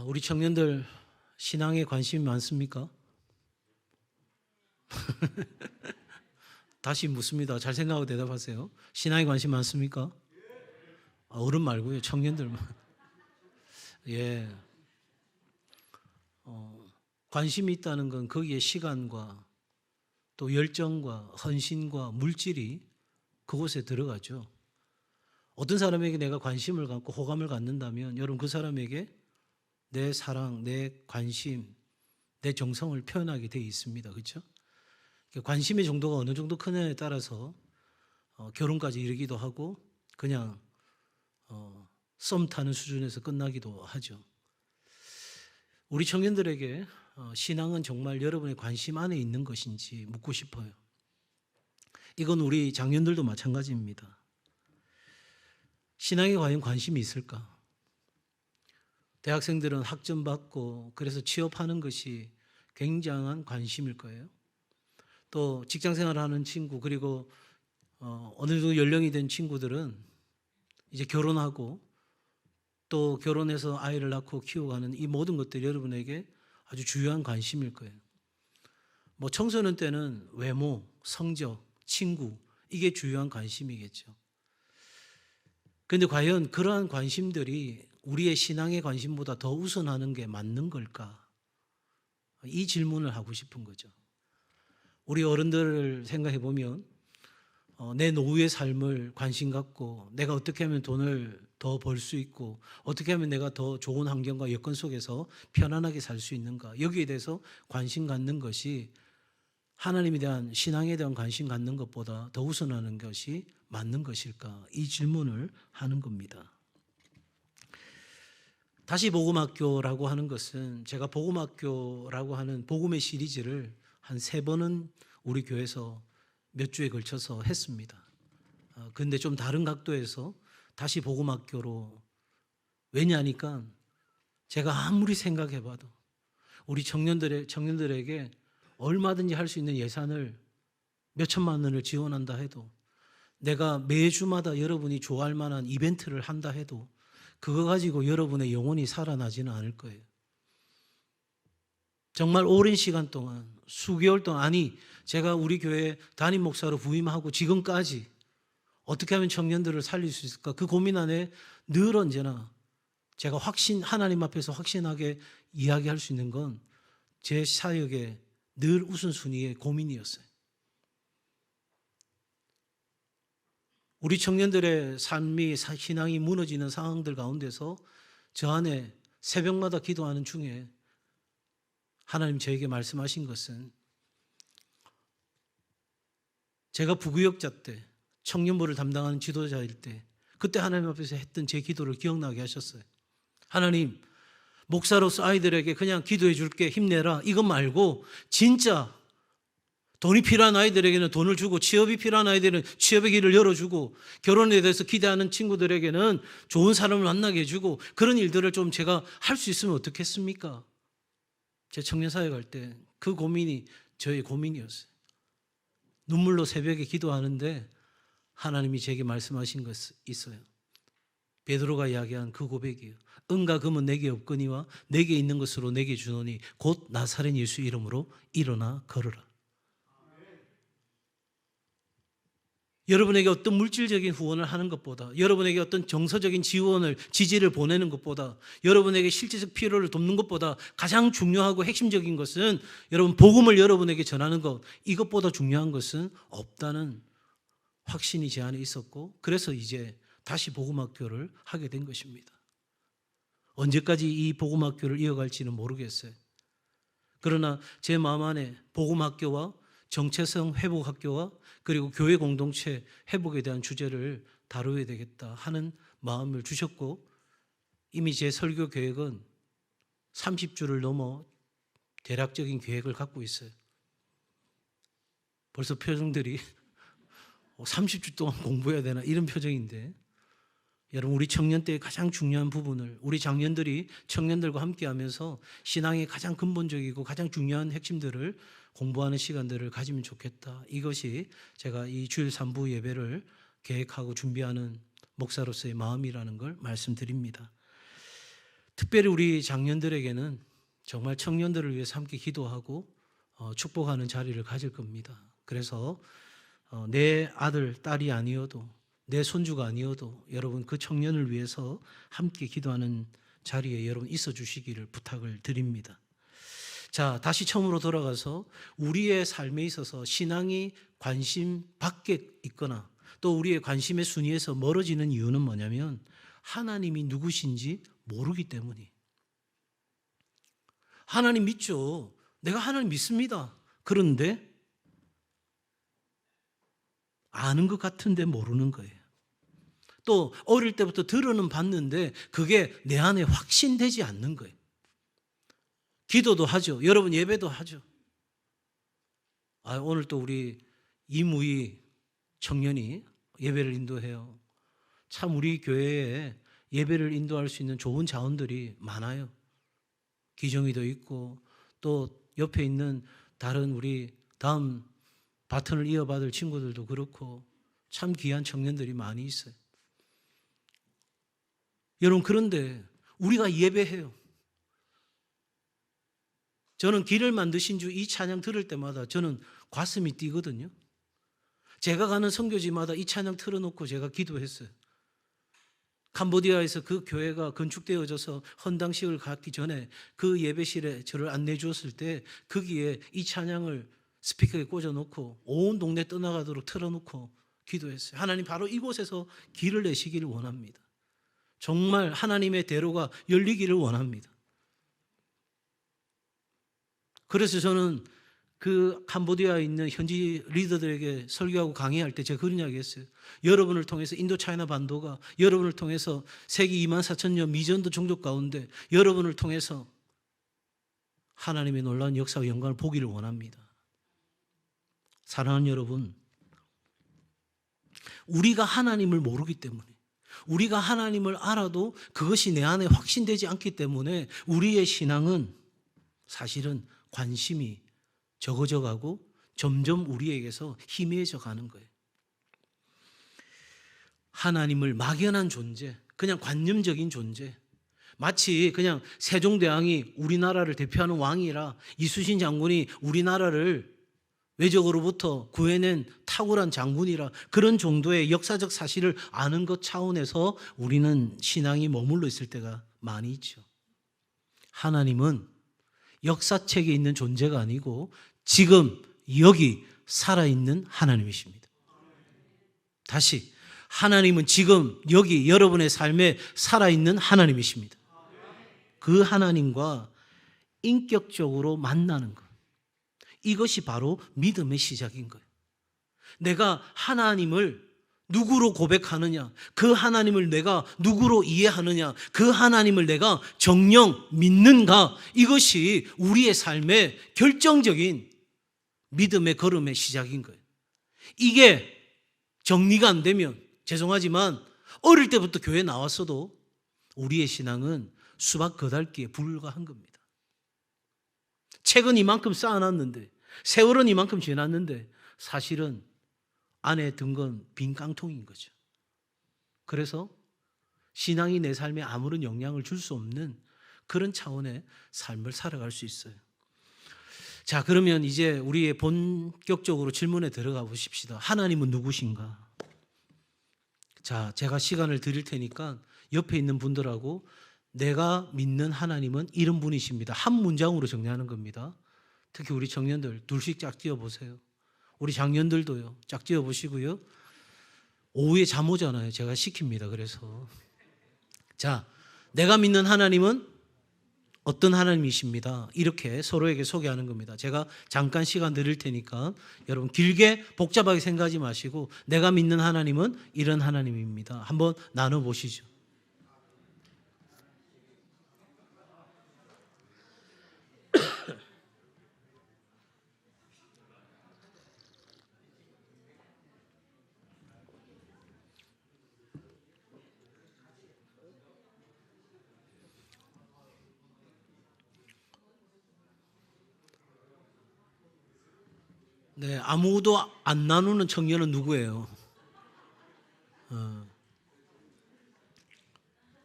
우리 청년들 신앙에 관심이 많습니까? 다시 묻습니다. 잘 생각하고 대답하세요. 신앙에 관심 많습니까? 어른 말고요. 청년들만. 예. 관심이 있다는 건 거기에 시간과 또 열정과 헌신과 물질이 그곳에 들어가죠. 어떤 사람에게 내가 관심을 갖고 호감을 갖는다면 여러분 그 사람에게 내 사랑, 내 관심, 내 정성을 표현하게 되어 있습니다. 그렇죠? 관심의 정도가 어느 정도 크냐에 따라서 결혼까지 이르기도 하고 그냥 썸 타는 수준에서 끝나기도 하죠. 우리 청년들에게 신앙은 정말 여러분의 관심 안에 있는 것인지 묻고 싶어요. 이건 우리 장년들도 마찬가지입니다. 신앙에 과연 관심이 있을까? 대학생들은 학점 받고 그래서 취업하는 것이 굉장한 관심일 거예요. 또 직장생활을 하는 친구 그리고 어느 정도 연령이 된 친구들은 이제 결혼하고 또 결혼해서 아이를 낳고 키워가는 이 모든 것들이 여러분에게 아주 중요한 관심일 거예요. 뭐 청소년 때는 외모, 성적, 친구 이게 중요한 관심이겠죠. 그런데 과연 그러한 관심들이 우리의 신앙의 관심보다 더 우선하는 게 맞는 걸까? 이 질문을 하고 싶은 거죠. 우리 어른들을 생각해 보면 내 노후의 삶을 관심 갖고 내가 어떻게 하면 돈을 더 벌 수 있고 어떻게 하면 내가 더 좋은 환경과 여건 속에서 편안하게 살 수 있는가 여기에 대해서 관심 갖는 것이 하나님에 대한 신앙에 대한 관심 갖는 것보다 더 우선하는 것이 맞는 것일까? 이 질문을 하는 겁니다. 다시 복음학교라고 하는 것은 제가 복음학교라고 하는 복음의 시리즈를 한 3번은 우리 교회에서 몇 주에 걸쳐서 했습니다. 그런데 좀 다른 각도에서 다시 복음학교로 왜냐하니까 제가 아무리 생각해봐도 우리 청년들에게 얼마든지 할 수 있는 예산을 몇 천만 원을 지원한다 해도 내가 매주마다 여러분이 좋아할 만한 이벤트를 한다 해도 그거 가지고 여러분의 영혼이 살아나지는 않을 거예요. 정말 오랜 시간 동안 수개월 동안 아니 제가 우리 교회 담임 목사로 부임하고 지금까지 어떻게 하면 청년들을 살릴 수 있을까 그 고민 안에 늘 언제나 제가 하나님 앞에서 확신하게 이야기할 수 있는 건 제 사역의 늘 우선순위의 고민이었어요. 우리 청년들의 삶이 신앙이 무너지는 상황들 가운데서 저 안에 새벽마다 기도하는 중에 하나님 저에게 말씀하신 것은 제가 부교역자 때 청년부를 담당하는 지도자일 때 그때 하나님 앞에서 했던 제 기도를 기억나게 하셨어요. 하나님 목사로서 아이들에게 그냥 기도해 줄게 힘내라 이것 말고 진짜 돈이 필요한 아이들에게는 돈을 주고 취업이 필요한 아이들은 취업의 길을 열어주고 결혼에 대해서 기대하는 친구들에게는 좋은 사람을 만나게 해주고 그런 일들을 좀 제가 할 수 있으면 어떻겠습니까? 제 청년사역 할 때 그 고민이 저의 고민이었어요. 눈물로 새벽에 기도하는데 하나님이 제게 말씀하신 것이 있어요. 베드로가 이야기한 그 고백이에요. 은과 금은 내게 없거니와 내게 있는 것으로 내게 주노니 곧 나사렛 예수 이름으로 일어나 걸으라. 여러분에게 어떤 물질적인 후원을 하는 것보다 여러분에게 어떤 정서적인 지지를 보내는 것보다 여러분에게 실제적 필요를 돕는 것보다 가장 중요하고 핵심적인 것은 여러분 복음을 여러분에게 전하는 것 이것보다 중요한 것은 없다는 확신이 제 안에 있었고 그래서 이제 다시 복음학교를 하게 된 것입니다. 언제까지 이 복음학교를 이어갈지는 모르겠어요. 그러나 제 마음 안에 복음학교와 정체성 회복학교와 그리고 교회 공동체 회복에 대한 주제를 다루어야 되겠다 하는 마음을 주셨고 이미 제 설교 계획은 30주를 넘어 대략적인 계획을 갖고 있어요. 벌써 표정들이 30주 동안 공부해야 되나 이런 표정인데 여러분 우리 청년 때의 가장 중요한 부분을 우리 장년들이 청년들과 함께 하면서 신앙의 가장 근본적이고 가장 중요한 핵심들을 공부하는 시간들을 가지면 좋겠다. 이것이 제가 이 주일 3부 예배를 계획하고 준비하는 목사로서의 마음이라는 걸 말씀드립니다. 특별히 우리 장년들에게는 정말 청년들을 위해서 함께 기도하고 축복하는 자리를 가질 겁니다. 그래서 내 아들, 딸이 아니어도 내 손주가 아니어도 여러분 그 청년을 위해서 함께 기도하는 자리에 여러분 있어 주시기를 부탁을 드립니다. 자, 다시 처음으로 돌아가서 우리의 삶에 있어서 신앙이 관심 밖에 있거나 또 우리의 관심의 순위에서 멀어지는 이유는 뭐냐면 하나님이 누구신지 모르기 때문이에요. 하나님 믿죠. 내가 하나님 믿습니다. 그런데 아는 것 같은데 모르는 거예요. 또 어릴 때부터 들어는 봤는데 그게 내 안에 확신되지 않는 거예요. 기도도 하죠. 여러분 예배도 하죠. 오늘 또 우리 이무희 청년이 예배를 인도해요. 참 우리 교회에 예배를 인도할 수 있는 좋은 자원들이 많아요. 기정이도 있고 또 옆에 있는 다른 우리 다음 바톤을 이어받을 친구들도 그렇고 참 귀한 청년들이 많이 있어요. 여러분 그런데 우리가 예배해요. 저는 길을 만드신 주 이 찬양 들을 때마다 저는 가슴이 뛰거든요. 제가 가는 선교지마다 이 찬양 틀어놓고 제가 기도했어요. 캄보디아에서 그 교회가 건축되어져서 헌당식을 갖기 전에 그 예배실에 저를 안내해 주었을 때 거기에 이 찬양을 스피커에 꽂아놓고 온 동네 떠나가도록 틀어놓고 기도했어요. 하나님 바로 이곳에서 길을 내시기를 원합니다. 정말 하나님의 대로가 열리기를 원합니다. 그래서 저는 그 캄보디아에 있는 현지 리더들에게 설교하고 강의할 때 제가 그런 이야기 했어요. 여러분을 통해서 인도 차이나 반도가 여러분을 통해서 세계 24,000년 미전도 종족 가운데 여러분을 통해서 하나님의 놀라운 역사와 영광을 보기를 원합니다. 사랑하는 여러분, 우리가 하나님을 모르기 때문에 우리가 하나님을 알아도 그것이 내 안에 확신되지 않기 때문에 우리의 신앙은 사실은 관심이 적어져 가고 점점 우리에게서 희미해져 가는 거예요. 하나님을 막연한 존재, 그냥 관념적인 존재, 마치 그냥 세종대왕이 우리나라를 대표하는 왕이라 이순신 장군이 우리나라를 외적으로부터 구해낸 탁월한 장군이라 그런 정도의 역사적 사실을 아는 것 차원에서 우리는 신앙이 머물러 있을 때가 많이 있죠. 하나님은 역사책에 있는 존재가 아니고 지금 여기 살아있는 하나님이십니다. 다시, 하나님은 지금 여기 여러분의 삶에 살아있는 하나님이십니다. 그 하나님과 인격적으로 만나는 것, 이것이 바로 믿음의 시작인 거예요. 내가 하나님을 누구로 고백하느냐, 그 하나님을 내가 누구로 이해하느냐, 그 하나님을 내가 정녕 믿는가, 이것이 우리의 삶의 결정적인 믿음의 걸음의 시작인 거예요. 이게 정리가 안 되면 죄송하지만 어릴 때부터 교회 나왔어도 우리의 신앙은 수박 거달기에 불과한 겁니다. 책은 이만큼 쌓아놨는데, 세월은 이만큼 지났는데 사실은 안에 든 건 빈 깡통인 거죠. 그래서 신앙이 내 삶에 아무런 영향을 줄 수 없는 그런 차원의 삶을 살아갈 수 있어요. 자, 그러면 이제 우리의 본격적으로 질문에 들어가 보십시다. 하나님은 누구신가? 자, 제가 시간을 드릴 테니까 옆에 있는 분들하고 내가 믿는 하나님은 이런 분이십니다. 한 문장으로 정리하는 겁니다. 특히 우리 청년들 둘씩 짝 지어 보세요. 우리 장년들도요. 짝 지어 보시고요. 오후에 잠 오잖아요. 제가 시킵니다. 그래서 자, 내가 믿는 하나님은 어떤 하나님이십니다. 이렇게 서로에게 소개하는 겁니다. 제가 잠깐 시간 드릴 테니까 여러분 길게 복잡하게 생각하지 마시고 내가 믿는 하나님은 이런 하나님입니다. 한번 나눠보시죠. 네, 아무도 안 나누는 청년은 누구예요?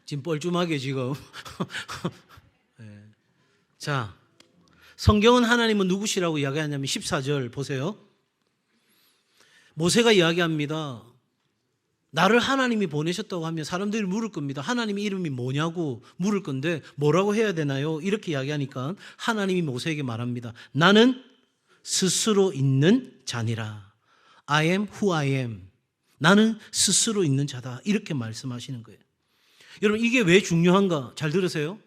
지금 뻘쭘하게 지금. 네. 자, 성경은 하나님은 누구시라고 이야기하냐면 14절 보세요. 모세가 이야기합니다. 나를 하나님이 보내셨다고 하면 사람들이 물을 겁니다. 하나님의 이름이 뭐냐고 물을 건데 뭐라고 해야 되나요? 이렇게 이야기하니까 하나님이 모세에게 말합니다. 나는 스스로 있는 자니라. I am who I am. 나는 스스로 있는 자다. 이렇게 말씀하시는 거예요. 여러분 이게 왜 중요한가? 잘 들으세요.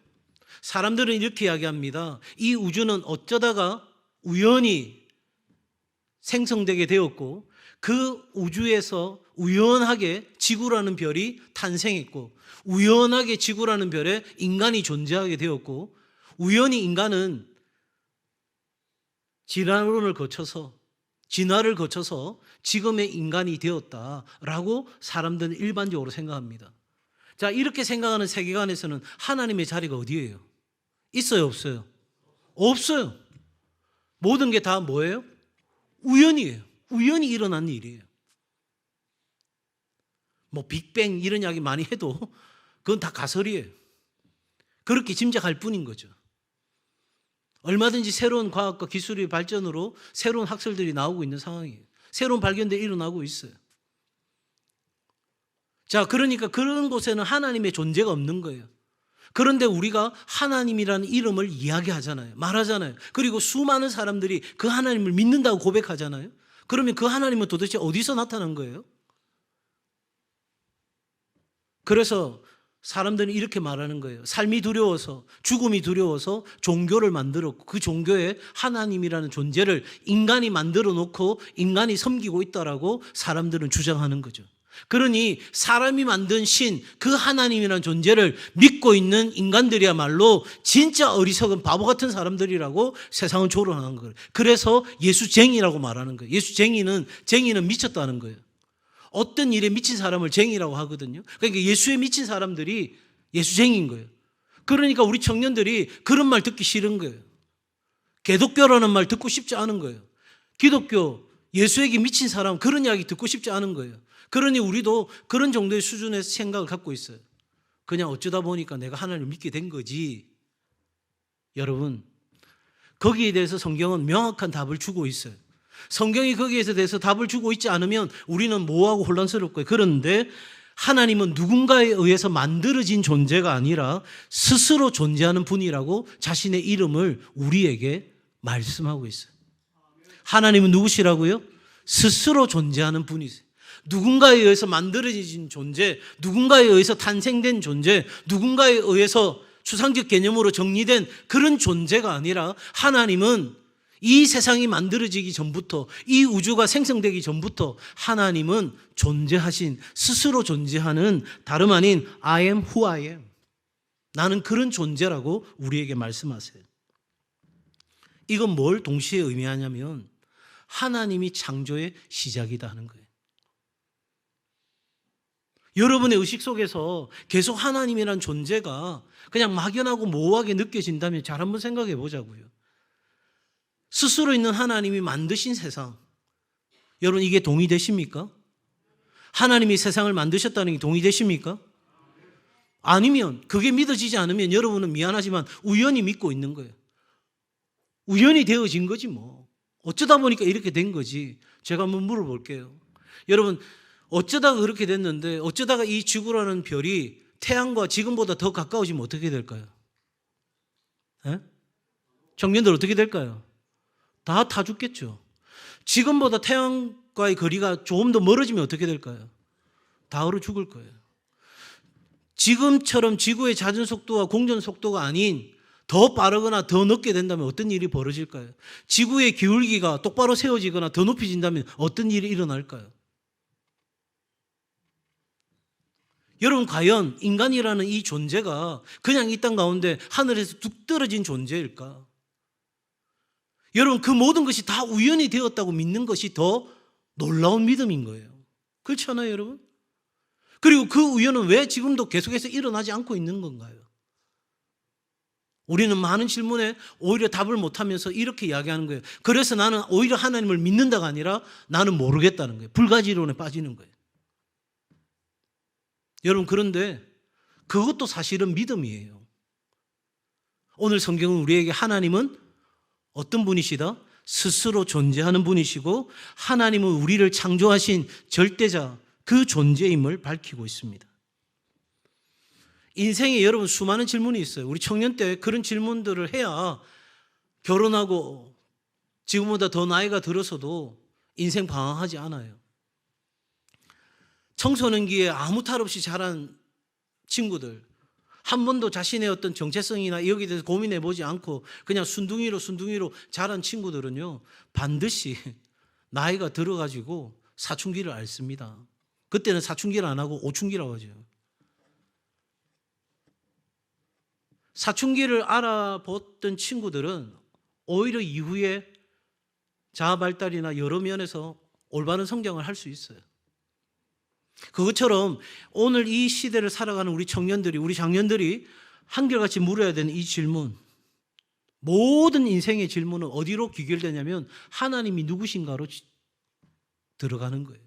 사람들은 이렇게 이야기합니다. 이 우주는 어쩌다가 우연히 생성되게 되었고 그 우주에서 우연하게 지구라는 별이 탄생했고 우연하게 지구라는 별에 인간이 존재하게 되었고 우연히 인간은 진화를 거쳐서 지금의 인간이 되었다라고 사람들은 일반적으로 생각합니다. 자, 이렇게 생각하는 세계관에서는 하나님의 자리가 어디예요? 있어요, 없어요? 없어요. 모든 게 다 뭐예요? 우연이에요. 우연히 일어난 일이에요. 뭐 빅뱅 이런 이야기 많이 해도 그건 다 가설이에요. 그렇게 짐작할 뿐인 거죠. 얼마든지 새로운 과학과 기술의 발전으로 새로운 학설들이 나오고 있는 상황이에요. 새로운 발견들이 일어나고 있어요. 자, 그러니까 그런 곳에는 하나님의 존재가 없는 거예요. 그런데 우리가 하나님이라는 이름을 이야기하잖아요. 말하잖아요. 그리고 수많은 사람들이 그 하나님을 믿는다고 고백하잖아요. 그러면 그 하나님은 도대체 어디서 나타난 거예요? 그래서 사람들은 이렇게 말하는 거예요. 삶이 두려워서, 죽음이 두려워서 종교를 만들었고 그 종교에 하나님이라는 존재를 인간이 만들어 놓고 인간이 섬기고 있다라고 사람들은 주장하는 거죠. 그러니 사람이 만든 신, 그 하나님이라는 존재를 믿고 있는 인간들이야말로 진짜 어리석은 바보 같은 사람들이라고 세상은 조롱하는 거예요. 그래서 예수쟁이라고 말하는 거예요. 예수쟁이는 미쳤다는 거예요. 어떤 일에 미친 사람을 쟁이라고 하거든요. 그러니까 예수에 미친 사람들이 예수쟁이인 거예요. 그러니까 우리 청년들이 그런 말 듣기 싫은 거예요. 기독교라는 말 듣고 싶지 않은 거예요. 기독교, 예수에게 미친 사람 그런 이야기 듣고 싶지 않은 거예요. 그러니 우리도 그런 정도의 수준의 생각을 갖고 있어요. 그냥 어쩌다 보니까 내가 하나님을 믿게 된 거지. 여러분, 거기에 대해서 성경은 명확한 답을 주고 있어요. 성경이 거기에 대해서 답을 주고 있지 않으면 우리는 모호하고 혼란스러울 거예요. 그런데 하나님은 누군가에 의해서 만들어진 존재가 아니라 스스로 존재하는 분이라고 자신의 이름을 우리에게 말씀하고 있어요. 하나님은 누구시라고요? 스스로 존재하는 분이세요. 누군가에 의해서 만들어진 존재, 누군가에 의해서 탄생된 존재, 누군가에 의해서 추상적 개념으로 정리된 그런 존재가 아니라 하나님은 이 세상이 만들어지기 전부터, 이 우주가 생성되기 전부터 하나님은 존재하신, 스스로 존재하는 다름 아닌 I am who I am. 나는 그런 존재라고 우리에게 말씀하세요. 이건 뭘 동시에 의미하냐면 하나님이 창조의 시작이다 하는 거예요. 여러분의 의식 속에서 계속 하나님이란 존재가 그냥 막연하고 모호하게 느껴진다면 잘 한번 생각해 보자고요. 스스로 있는 하나님이 만드신 세상, 여러분 이게 동의되십니까? 하나님이 세상을 만드셨다는 게 동의되십니까? 아니면 그게 믿어지지 않으면 여러분은 미안하지만 우연히 믿고 있는 거예요. 우연히 되어진 거지 뭐. 어쩌다 보니까 이렇게 된 거지. 제가 한번 물어볼게요. 여러분 어쩌다가 그렇게 됐는데 어쩌다가 이 지구라는 별이 태양과 지금보다 더 가까워지면 어떻게 될까요? 에? 청년들 어떻게 될까요? 다 죽겠죠. 지금보다 태양과의 거리가 조금 더 멀어지면 어떻게 될까요? 다 얼어 죽을 거예요. 지금처럼 지구의 자전 속도와 공전 속도가 아닌 더 빠르거나 더 늦게 된다면 어떤 일이 벌어질까요? 지구의 기울기가 똑바로 세워지거나 더 높아진다면 어떤 일이 일어날까요? 여러분 과연 인간이라는 이 존재가 그냥 이 땅 가운데 하늘에서 뚝 떨어진 존재일까? 여러분 그 모든 것이 다 우연히 되었다고 믿는 것이 더 놀라운 믿음인 거예요. 그렇지 않아요 여러분? 그리고 그 우연은 왜 지금도 계속해서 일어나지 않고 있는 건가요? 우리는 많은 질문에 오히려 답을 못하면서 이렇게 이야기하는 거예요. 그래서 나는 오히려 하나님을 믿는다가 아니라 나는 모르겠다는 거예요. 불가지론에 빠지는 거예요. 여러분 그런데 그것도 사실은 믿음이에요. 오늘 성경은 우리에게 하나님은 어떤 분이시다? 스스로 존재하는 분이시고 하나님은 우리를 창조하신 절대자, 그 존재임을 밝히고 있습니다. 인생에 여러분 수많은 질문이 있어요. 우리 청년 때 그런 질문들을 해야 결혼하고 지금보다 더 나이가 들어서도 인생 방황하지 않아요. 청소년기에 아무 탈 없이 자란 친구들, 한 번도 자신의 어떤 정체성이나 여기에 대해서 고민해 보지 않고 그냥 순둥이로 자란 친구들은요, 반드시 나이가 들어가지고 사춘기를 앓습니다. 그때는 사춘기를 안 하고 오춘기라고 하죠. 사춘기를 알아봤던 친구들은 오히려 이후에 자아 발달이나 여러 면에서 올바른 성장을 할 수 있어요. 그것처럼 오늘 이 시대를 살아가는 우리 청년들이, 우리 장년들이 한결같이 물어야 되는 이 질문, 모든 인생의 질문은 어디로 귀결되냐면 하나님이 누구신가로 들어가는 거예요.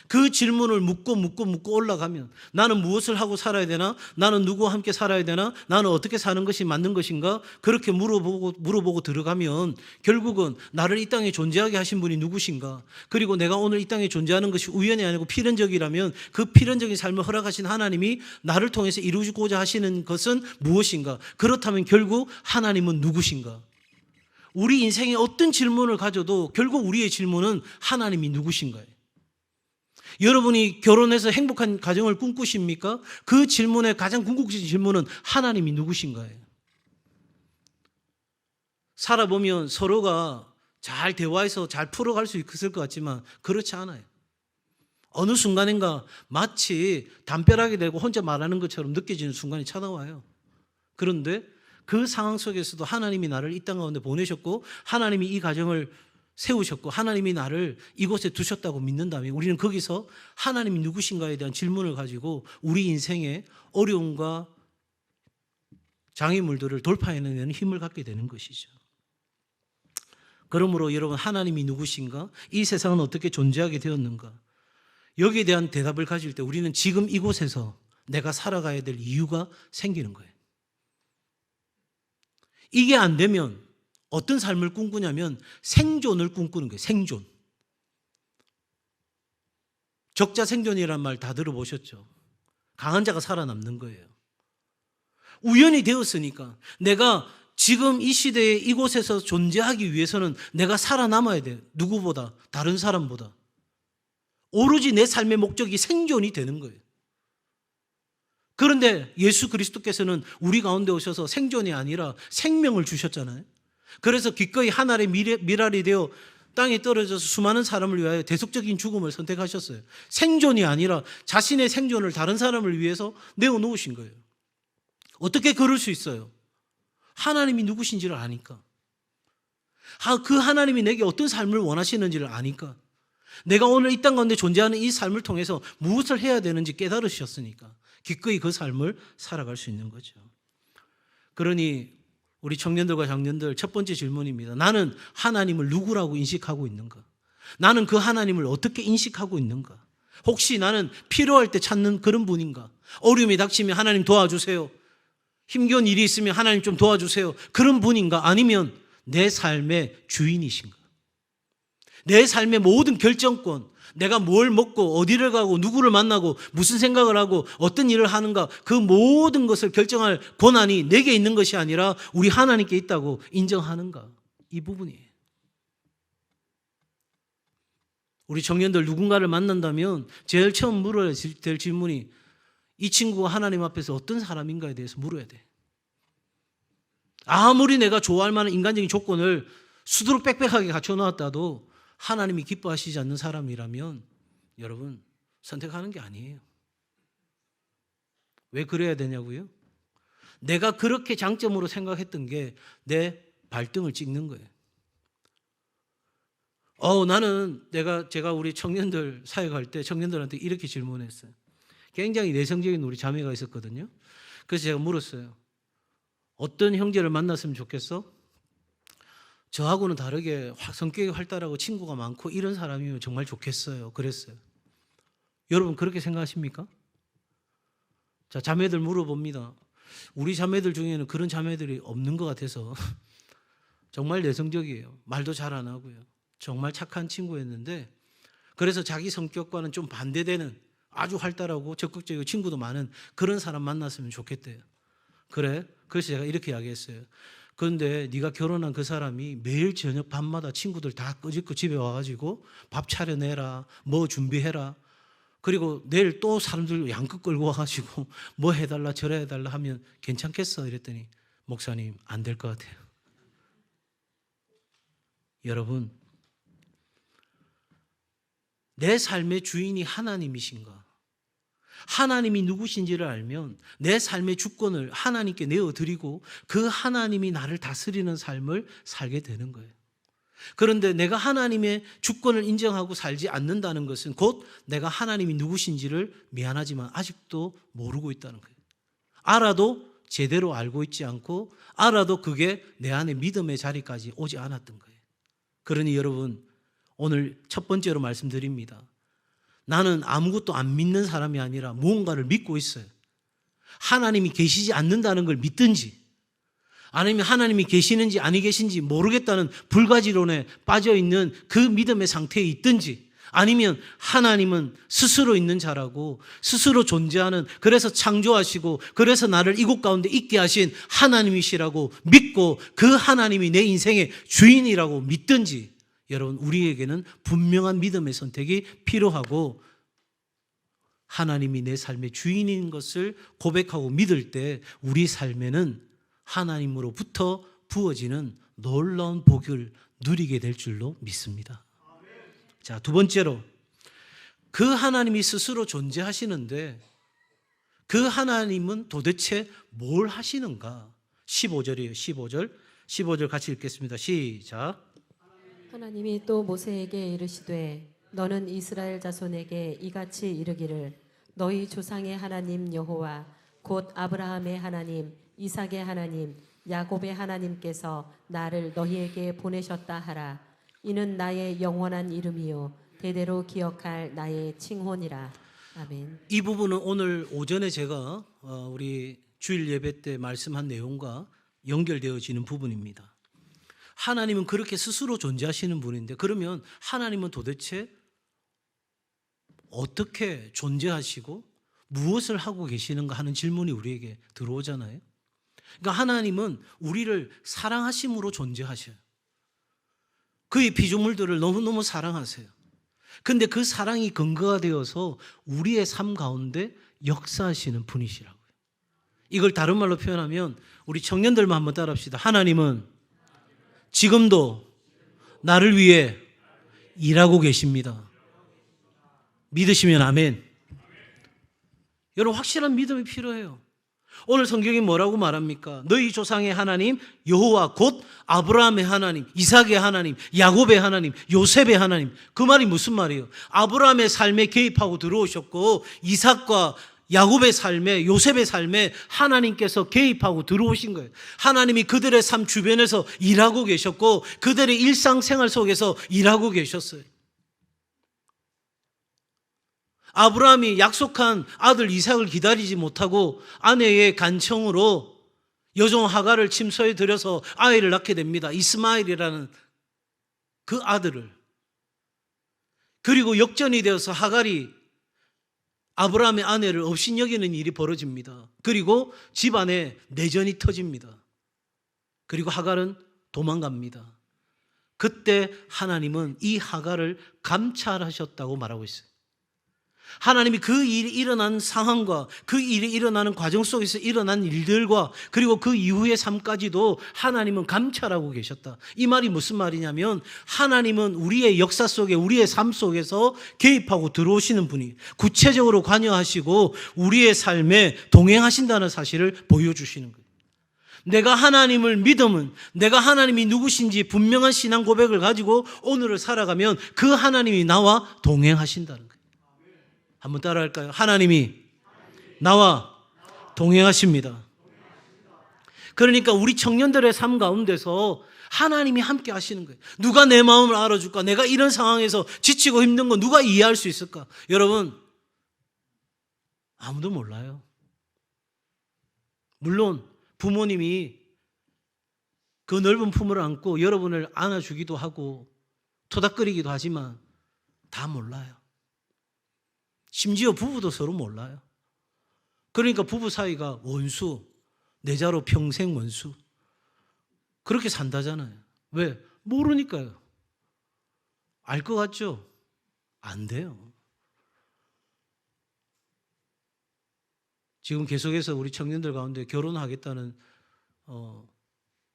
그 질문을 묻고 올라가면 나는 무엇을 하고 살아야 되나? 나는 누구와 함께 살아야 되나? 나는 어떻게 사는 것이 맞는 것인가? 그렇게 물어보고 들어가면 결국은 나를 이 땅에 존재하게 하신 분이 누구신가? 그리고 내가 오늘 이 땅에 존재하는 것이 우연이 아니고 필연적이라면 그 필연적인 삶을 허락하신 하나님이 나를 통해서 이루고자 하시는 것은 무엇인가? 그렇다면 결국 하나님은 누구신가? 우리 인생에 어떤 질문을 가져도 결국 우리의 질문은 하나님이 누구신가요? 여러분이 결혼해서 행복한 가정을 꿈꾸십니까? 그 질문의 가장 궁극적인 질문은 하나님이 누구신가요? 살아보면 서로가 잘 대화해서 잘 풀어갈 수 있을 것 같지만 그렇지 않아요. 어느 순간인가 마치 담벼락이 되고 혼자 말하는 것처럼 느껴지는 순간이 찾아와요. 그런데 그 상황 속에서도 하나님이 나를 이 땅 가운데 보내셨고 하나님이 이 가정을 세우셨고 하나님이 나를 이곳에 두셨다고 믿는다면 우리는 거기서 하나님이 누구신가에 대한 질문을 가지고 우리 인생의 어려움과 장애물들을 돌파해내는 힘을 갖게 되는 것이죠. 그러므로 여러분, 하나님이 누구신가? 이 세상은 어떻게 존재하게 되었는가? 여기에 대한 대답을 가질 때 우리는 지금 이곳에서 내가 살아가야 될 이유가 생기는 거예요. 이게 안 되면 어떤 삶을 꿈꾸냐면 생존을 꿈꾸는 거예요. 생존. 적자 생존이라는 말 다 들어보셨죠? 강한 자가 살아남는 거예요. 우연히 되었으니까 내가 지금 이 시대에 이곳에서 존재하기 위해서는 내가 살아남아야 돼요. 누구보다, 다른 사람보다. 오로지 내 삶의 목적이 생존이 되는 거예요. 그런데 예수 그리스도께서는 우리 가운데 오셔서 생존이 아니라 생명을 주셨잖아요. 그래서 기꺼이 하늘의 미랄이 되어 땅에 떨어져서 수많은 사람을 위하여 대속적인 죽음을 선택하셨어요. 생존이 아니라 자신의 생존을 다른 사람을 위해서 내어놓으신 거예요. 어떻게 그럴 수 있어요? 하나님이 누구신지를 아니까. 그 하나님이 내게 어떤 삶을 원하시는지를 아니까. 내가 오늘 이 땅 가운데 존재하는 이 삶을 통해서 무엇을 해야 되는지 깨달으셨으니까 기꺼이 그 삶을 살아갈 수 있는 거죠. 그러니 우리 청년들과 장년들 첫 번째 질문입니다. 나는 하나님을 누구라고 인식하고 있는가? 나는 그 하나님을 어떻게 인식하고 있는가? 혹시 나는 필요할 때 찾는 그런 분인가? 어려움이 닥치면 하나님 도와주세요. 힘겨운 일이 있으면 하나님 좀 도와주세요. 그런 분인가? 아니면 내 삶의 주인이신가? 내 삶의 모든 결정권, 내가 뭘 먹고 어디를 가고 누구를 만나고 무슨 생각을 하고 어떤 일을 하는가, 그 모든 것을 결정할 권한이 내게 있는 것이 아니라 우리 하나님께 있다고 인정하는가? 이 부분이에요. 우리 청년들 누군가를 만난다면 제일 처음 물어야 될 질문이 이 친구가 하나님 앞에서 어떤 사람인가에 대해서 물어야 돼. 아무리 내가 좋아할 만한 인간적인 조건을 수두룩 빽빽하게 갖춰놓았다도 하나님이 기뻐하시지 않는 사람이라면 여러분 선택하는 게 아니에요. 왜 그래야 되냐고요? 내가 그렇게 장점으로 생각했던 게 내 발등을 찍는 거예요. 제가 우리 청년들 사역할 때 청년들한테 이렇게 질문했어요. 굉장히 내성적인 우리 자매가 있었거든요. 그래서 제가 물었어요. 어떤 형제를 만났으면 좋겠어? 저하고는 다르게 성격이 활달하고 친구가 많고 이런 사람이면 정말 좋겠어요. 그랬어요. 여러분 그렇게 생각하십니까? 자, 자매들 물어봅니다. 우리 자매들 중에는 그런 자매들이 없는 것 같아서 정말 내성적이에요. 말도 잘 안 하고요. 정말 착한 친구였는데 그래서 자기 성격과는 좀 반대되는 아주 활달하고 적극적이고 친구도 많은 그런 사람 만났으면 좋겠대요. 그래? 그래서 제가 이렇게 이야기했어요. 그런데 네가 결혼한 그 사람이 매일 저녁 밤마다 친구들 다 끄집고 집에 와가지고 밥 차려내라, 뭐 준비해라. 그리고 내일 또 사람들 양껏 끌고 와가지고 뭐 해달라 저래 해달라 하면 괜찮겠어? 이랬더니 목사님 안 될 것 같아요. 여러분, 내 삶의 주인이 하나님이신가? 하나님이 누구신지를 알면 내 삶의 주권을 하나님께 내어드리고 그 하나님이 나를 다스리는 삶을 살게 되는 거예요. 그런데 내가 하나님의 주권을 인정하고 살지 않는다는 것은 곧 내가 하나님이 누구신지를 미안하지만 아직도 모르고 있다는 거예요. 알아도 제대로 알고 있지 않고 알아도 그게 내 안에 믿음의 자리까지 오지 않았던 거예요. 그러니 여러분, 오늘 첫 번째로 말씀드립니다. 나는 아무것도 안 믿는 사람이 아니라 무언가를 믿고 있어요. 하나님이 계시지 않는다는 걸 믿든지 아니면 하나님이 계시는지 아니 계신지 모르겠다는 불가지론에 빠져있는 그 믿음의 상태에 있든지 아니면 하나님은 스스로 있는 자라고 스스로 존재하는 그래서 창조하시고 그래서 나를 이곳 가운데 있게 하신 하나님이시라고 믿고 그 하나님이 내 인생의 주인이라고 믿든지 여러분 우리에게는 분명한 믿음의 선택이 필요하고 하나님이 내 삶의 주인인 것을 고백하고 믿을 때 우리 삶에는 하나님으로부터 부어지는 놀라운 복을 누리게 될 줄로 믿습니다. 자, 두 번째로 그 하나님이 스스로 존재하시는데 그 하나님은 도대체 뭘 하시는가? 15절이에요. 15절 같이 읽겠습니다. 시작. 하나님이 또 모세에게 이르시되 너는 이스라엘 자손에게 이같이 이르기를 너희 조상의 하나님 여호와 곧 아브라함의 하나님 이삭의 하나님 야곱의 하나님께서 나를 너희에게 보내셨다 하라. 이는 나의 영원한 이름이요 대대로 기억할 나의 칭호니라. 아멘. 이 부분은 오늘 오전에 제가 우리 주일 예배 때 말씀한 내용과 연결되어지는 부분입니다. 하나님은 그렇게 스스로 존재하시는 분인데 그러면 하나님은 도대체 어떻게 존재하시고 무엇을 하고 계시는가 하는 질문이 우리에게 들어오잖아요. 그러니까 하나님은 우리를 사랑하심으로 존재하셔요. 그의 피조물들을 너무너무 사랑하세요. 그런데 그 사랑이 근거가 되어서 우리의 삶 가운데 역사하시는 분이시라고요. 이걸 다른 말로 표현하면 우리 청년들만 한번 따라합시다. 하나님은 지금도 나를 위해 일하고 계십니다. 믿으시면 아멘. 여러분 확실한 믿음이 필요해요. 오늘 성경이 뭐라고 말합니까? 너희 조상의 하나님 여호와 곧 아브라함의 하나님, 이삭의 하나님, 야곱의 하나님, 요셉의 하나님. 그 말이 무슨 말이에요? 아브라함의 삶에 개입하고 들어오셨고 이삭과 야곱의 삶에 요셉의 삶에 하나님께서 개입하고 들어오신 거예요. 하나님이 그들의 삶 주변에서 일하고 계셨고 그들의 일상생활 속에서 일하고 계셨어요. 아브라함이 약속한 아들 이삭을 기다리지 못하고 아내의 간청으로 여종 하갈을 침소에 들여서 아이를 낳게 됩니다. 이스마엘이라는 그 아들을. 그리고 역전이 되어서 하갈이 아브라함의 아내를 업신여기는 일이 벌어집니다. 그리고 집안에 내전이 터집니다. 그리고 하갈은 도망갑니다. 그때 하나님은 이 하갈을 감찰하셨다고 말하고 있어요. 하나님이 그 일이 일어난 상황과 그 일이 일어나는 과정 속에서 일어난 일들과 그리고 그 이후의 삶까지도 하나님은 감찰하고 계셨다. 이 말이 무슨 말이냐면 하나님은 우리의 역사 속에 우리의 삶 속에서 개입하고 들어오시는 분이 구체적으로 관여하시고 우리의 삶에 동행하신다는 사실을 보여주시는 거예요. 내가 하나님을 믿으면 내가 하나님이 누구신지 분명한 신앙 고백을 가지고 오늘을 살아가면 그 하나님이 나와 동행하신다는 거예요. 한번 따라할까요? 하나님이 나와 동행하십니다. 그러니까 우리 청년들의 삶 가운데서 하나님이 함께 하시는 거예요. 누가 내 마음을 알아줄까? 내가 이런 상황에서 지치고 힘든 거 누가 이해할 수 있을까? 여러분, 아무도 몰라요. 물론 부모님이 그 넓은 품을 안고 여러분을 안아주기도 하고 토닥거리기도 하지만 다 몰라요. 심지어 부부도 서로 몰라요. 그러니까 부부 사이가 원수, 내자로 평생 원수. 그렇게 산다잖아요. 왜? 모르니까요. 알 것 같죠? 안 돼요. 지금 계속해서 우리 청년들 가운데 결혼하겠다는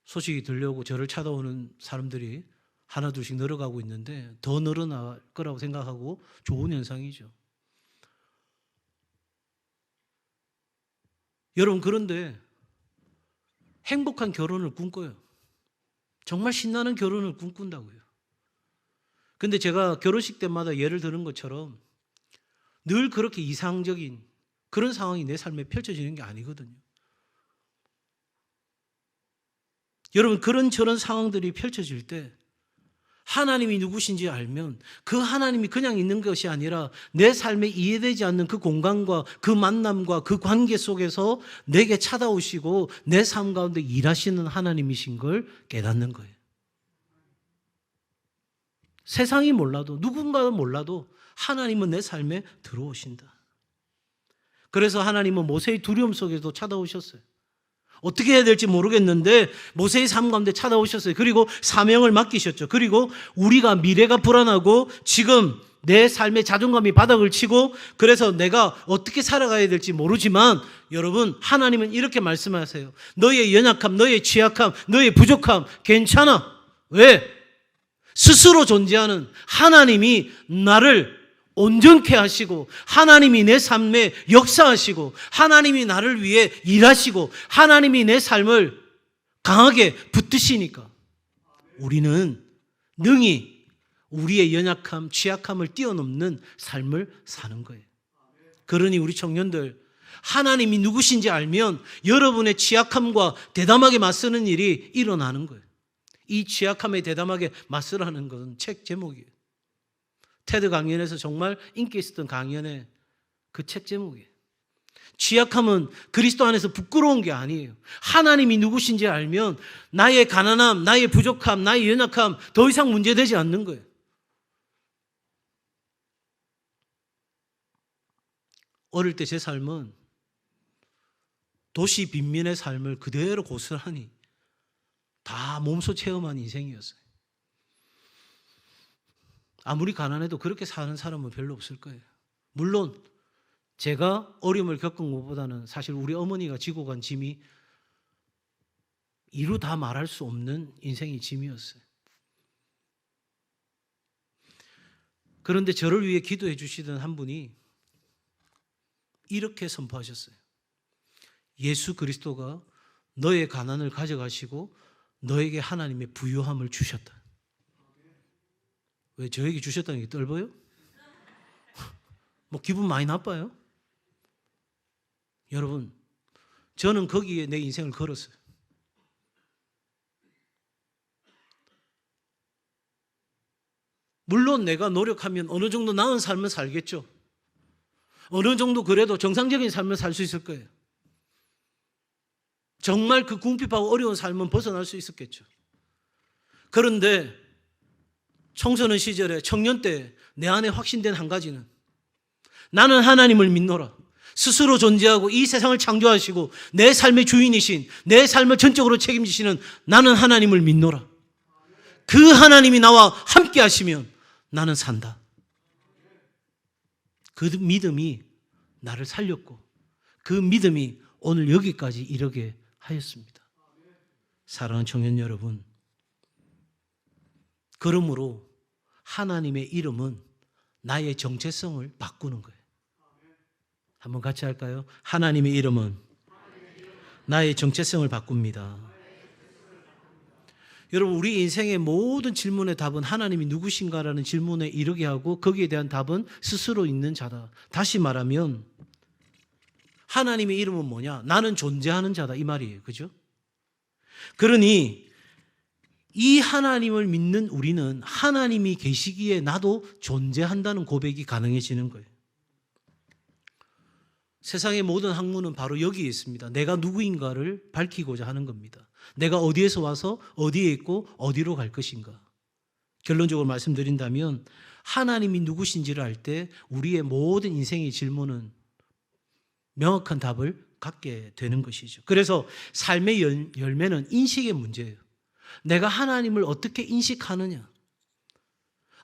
소식이 들려오고 저를 찾아오는 사람들이 하나 둘씩 늘어가고 있는데 더 늘어날 거라고 생각하고 좋은 현상이죠. 여러분, 그런데 행복한 결혼을 꿈꿔요. 정말 신나는 결혼을 꿈꾼다고요. 근데 제가 결혼식 때마다 예를 드는 것처럼 늘 그렇게 이상적인 그런 상황이 내 삶에 펼쳐지는 게 아니거든요. 여러분, 그런저런 상황들이 펼쳐질 때 하나님이 누구신지 알면 그 하나님이 그냥 있는 것이 아니라 내 삶에 이해되지 않는 그 공간과 그 만남과 그 관계 속에서 내게 찾아오시고 내 삶 가운데 일하시는 하나님이신 걸 깨닫는 거예요. 세상이 몰라도 누군가는 몰라도 하나님은 내 삶에 들어오신다. 그래서 하나님은 모세의 두려움 속에도 찾아오셨어요. 어떻게 해야 될지 모르겠는데 모세의 삶 가운데 찾아오셨어요. 그리고 사명을 맡기셨죠. 그리고 우리가 미래가 불안하고 지금 내 삶의 자존감이 바닥을 치고 그래서 내가 어떻게 살아가야 될지 모르지만 여러분, 하나님은 이렇게 말씀하세요. 너의 연약함, 너의 취약함, 너의 부족함 괜찮아. 왜? 스스로 존재하는 하나님이 나를 온전케 하시고 하나님이 내 삶에 역사하시고 하나님이 나를 위해 일하시고 하나님이 내 삶을 강하게 붙드시니까 우리는 능히 우리의 연약함, 취약함을 뛰어넘는 삶을 사는 거예요. 그러니 우리 청년들, 하나님이 누구신지 알면 여러분의 취약함과 대담하게 맞서는 일이 일어나는 거예요. 이 취약함에 대담하게 맞서라는 것은 책 제목이에요. 테드 강연에서 정말 인기 있었던 강연의 그 책 제목이에요. 취약함은 그리스도 안에서 부끄러운 게 아니에요. 하나님이 누구신지 알면 나의 가난함, 나의 부족함, 나의 연약함 더 이상 문제되지 않는 거예요. 어릴 때 제 삶은 도시 빈민의 삶을 그대로 고스란히 다 몸소 체험한 인생이었어요. 아무리 가난해도 그렇게 사는 사람은 별로 없을 거예요. 물론 제가 어려움을 겪은 것보다는 사실 우리 어머니가 지고 간 짐이 이루 다 말할 수 없는 인생의 짐이었어요. 그런데 저를 위해 기도해 주시던 한 분이 이렇게 선포하셨어요. 예수 그리스도가 너의 가난을 가져가시고 너에게 하나님의 부유함을 주셨다. 왜 저에게 주셨다는 게 떨어요? 뭐 기분 많이 나빠요? 여러분, 저는 거기에 내 인생을 걸었어요. 물론 내가 노력하면 어느 정도 나은 삶을 살겠죠. 어느 정도 그래도 정상적인 삶을 살 수 있을 거예요. 정말 그 궁핍하고 어려운 삶은 벗어날 수 있었겠죠. 그런데 청소년 시절에 청년 때 내 안에 확신된 한 가지는 나는 하나님을 믿노라. 스스로 존재하고 이 세상을 창조하시고 내 삶의 주인이신 내 삶을 전적으로 책임지시는 나는 하나님을 믿노라. 그 하나님이 나와 함께 하시면 나는 산다. 그 믿음이 나를 살렸고 그 믿음이 오늘 여기까지 이르게 하였습니다. 사랑하는 청년 여러분, 그러므로 하나님의 이름은 나의 정체성을 바꾸는 거예요. 한번 같이 할까요? 하나님의 이름은 나의 정체성을 바꿉니다. 여러분, 우리 인생의 모든 질문의 답은 하나님이 누구신가라는 질문에 이르게 하고 거기에 대한 답은 스스로 있는 자다. 다시 말하면 하나님의 이름은 뭐냐? 나는 존재하는 자다, 이 말이에요. 그죠? 그러니 이 하나님을 믿는 우리는 하나님이 계시기에 나도 존재한다는 고백이 가능해지는 거예요. 세상의 모든 학문은 바로 여기에 있습니다. 내가 누구인가를 밝히고자 하는 겁니다. 내가 어디에서 와서 어디에 있고 어디로 갈 것인가. 결론적으로 말씀드린다면 하나님이 누구신지를 알 때 우리의 모든 인생의 질문은 명확한 답을 갖게 되는 것이죠. 그래서 삶의 열매는 인식의 문제예요. 내가 하나님을 어떻게 인식하느냐.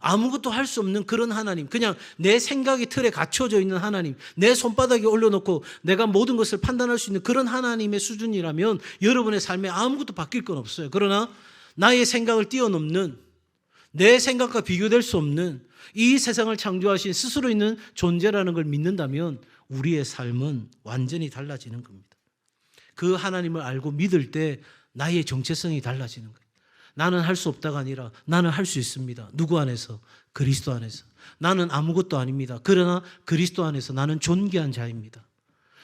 아무것도 할 수 없는 그런 하나님, 그냥 내 생각의 틀에 갖춰져 있는 하나님, 내 손바닥에 올려놓고 내가 모든 것을 판단할 수 있는 그런 하나님의 수준이라면 여러분의 삶에 아무것도 바뀔 건 없어요. 그러나 나의 생각을 뛰어넘는, 내 생각과 비교될 수 없는 이 세상을 창조하신 스스로 있는 존재라는 걸 믿는다면 우리의 삶은 완전히 달라지는 겁니다. 그 하나님을 알고 믿을 때 나의 정체성이 달라지는 거예요. 나는 할 수 없다가 아니라 나는 할 수 있습니다. 누구 안에서? 그리스도 안에서. 나는 아무것도 아닙니다. 그러나 그리스도 안에서 나는 존귀한 자입니다.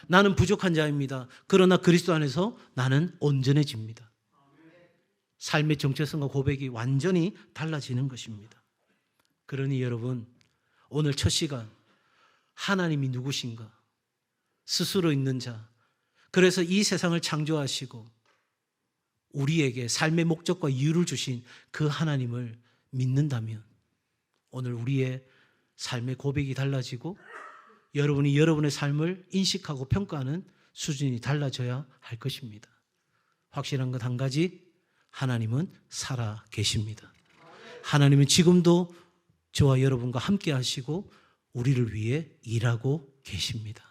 나는 부족한 자입니다. 그러나 그리스도 안에서 나는 온전해집니다. 삶의 정체성과 고백이 완전히 달라지는 것입니다. 그러니 여러분, 오늘 첫 시간 하나님이 누구신가? 스스로 있는 자. 그래서 이 세상을 창조하시고 우리에게 삶의 목적과 이유를 주신 그 하나님을 믿는다면 오늘 우리의 삶의 고백이 달라지고 여러분이 여러분의 삶을 인식하고 평가하는 수준이 달라져야 할 것입니다. 확실한 것 한 가지, 하나님은 살아 계십니다. 하나님은 지금도 저와 여러분과 함께 하시고 우리를 위해 일하고 계십니다.